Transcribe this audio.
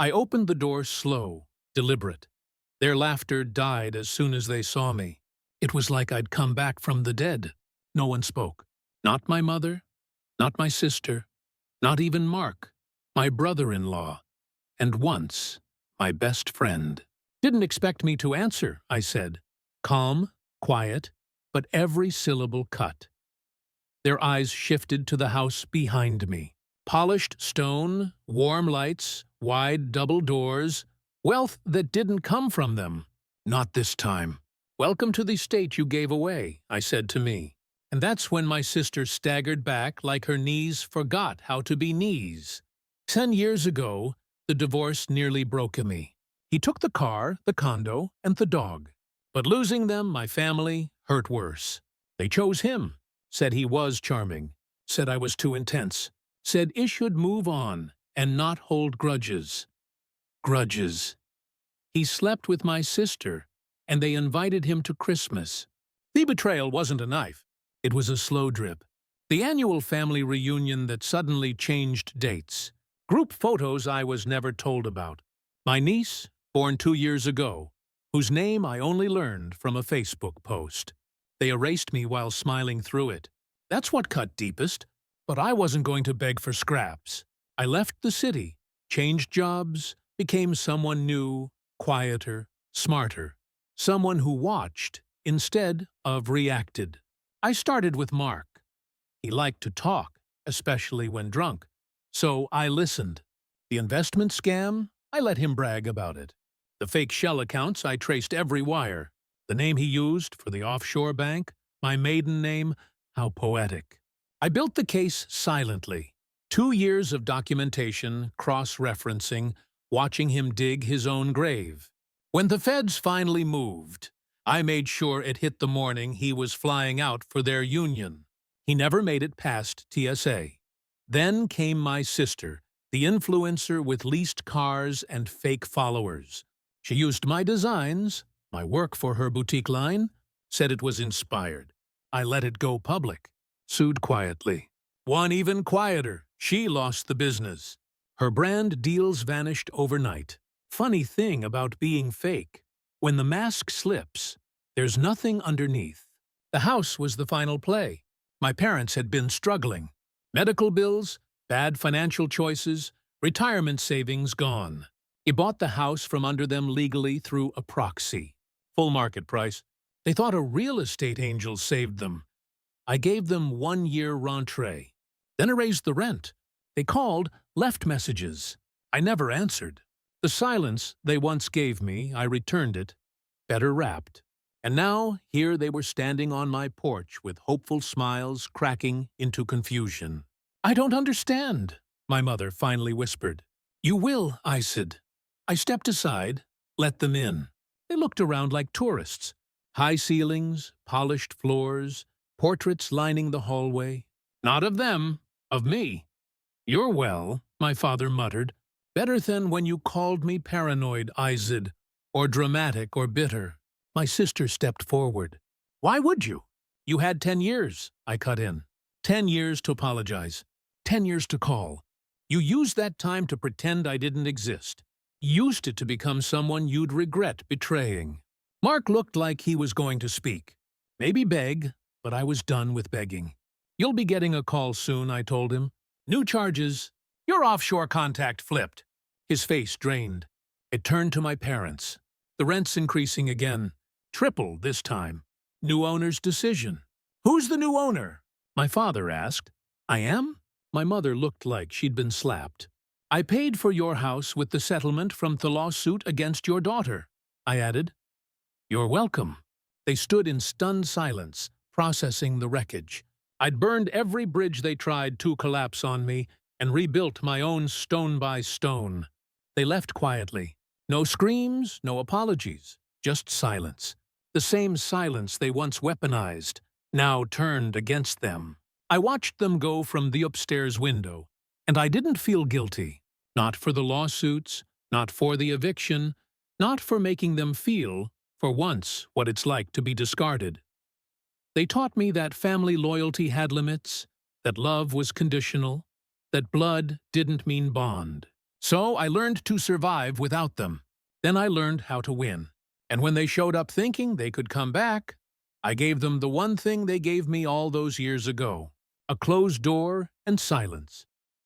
I opened the door slow, deliberate. Their laughter died as soon as they saw me. It was like I'd come back from the dead. No one spoke. Not my mother, not my sister, not even Mark, my brother-in-law, and once, my best friend. Didn't expect me to answer, I said. Calm, quiet, but every syllable cut. Their eyes shifted to the house behind me. Polished stone, warm lights, wide double doors, wealth that didn't come from them. Not this time. Welcome to the estate you gave away, I said to me. And that's when my sister staggered back like her knees forgot how to be knees. 10 years ago, the divorce nearly broke me. He took the car, the condo, and the dog. But losing them, my family, hurt worse. They chose him, said he was charming, said I was too intense, said I should move on and not hold grudges. Grudges. He slept with my sister, and they invited him to Christmas. The betrayal wasn't a knife. It was a slow drip. The annual family reunion that suddenly changed dates. Group photos I was never told about. My niece, born 2 years ago, whose name I only learned from a Facebook post. They erased me while smiling through it. That's what cut deepest. But I wasn't going to beg for scraps. I left the city, changed jobs, became someone new, quieter, smarter. Someone who watched instead of reacted. I started with Mark. He liked to talk, especially when drunk. So I listened. The investment scam, I let him brag about it. The fake shell accounts, I traced every wire. The name he used for the offshore bank, my maiden name, how poetic. I built the case silently. 2 years of documentation, cross-referencing, watching him dig his own grave. When the feds finally moved, I made sure it hit the morning he was flying out for their union. He never made it past TSA. Then came my sister, the influencer with leased cars and fake followers. She used my designs, my work for her boutique line, said it was inspired. I let it go public. Sued quietly. One even quieter, she lost the business. Her brand deals vanished overnight. Funny thing about being fake. When the mask slips, there's nothing underneath. The house was the final play. My parents had been struggling. Medical bills, bad financial choices, retirement savings gone. He bought the house from under them legally through a proxy. Full market price. They thought a real estate angel saved them. I gave them 1-year rentrée, then erased the rent. They called, left messages. I never answered. The silence they once gave me, I returned it, better wrapped. And now, here they were standing on my porch with hopeful smiles cracking into confusion. I don't understand, my mother finally whispered. You will, I said. I stepped aside, let them in. They looked around like tourists. High ceilings, polished floors, portraits lining the hallway. Not of them, of me. You're well, my father muttered. Better than when you called me paranoid, I said, or dramatic or bitter. My sister stepped forward. Why would you? You had 10 years, I cut in. 10 years to apologize. 10 years to call. You used that time to pretend I didn't exist. Used it to become someone you'd regret betraying. Mark looked like he was going to speak. Maybe beg, but I was done with begging. You'll be getting a call soon, I told him. New charges. Your offshore contact flipped. His face drained. It turned to my parents. The rent's increasing again. Triple this time. New owner's decision. Who's the new owner? My father asked. I am? My mother looked like she'd been slapped. I paid for your house with the settlement from the lawsuit against your daughter, I added. You're welcome. They stood in stunned silence, processing the wreckage. I'd burned every bridge they tried to collapse on me and rebuilt my own stone by stone. They left quietly. No screams, no apologies, just silence. The same silence they once weaponized, now turned against them. I watched them go from the upstairs window, and I didn't feel guilty. Not for the lawsuits, not for the eviction, not for making them feel, for once, what it's like to be discarded. They taught me that family loyalty had limits, that love was conditional, that blood didn't mean bond. So I learned to survive without them. Then I learned how to win. And when they showed up thinking they could come back, I gave them the one thing they gave me all those years ago: a closed door and silence.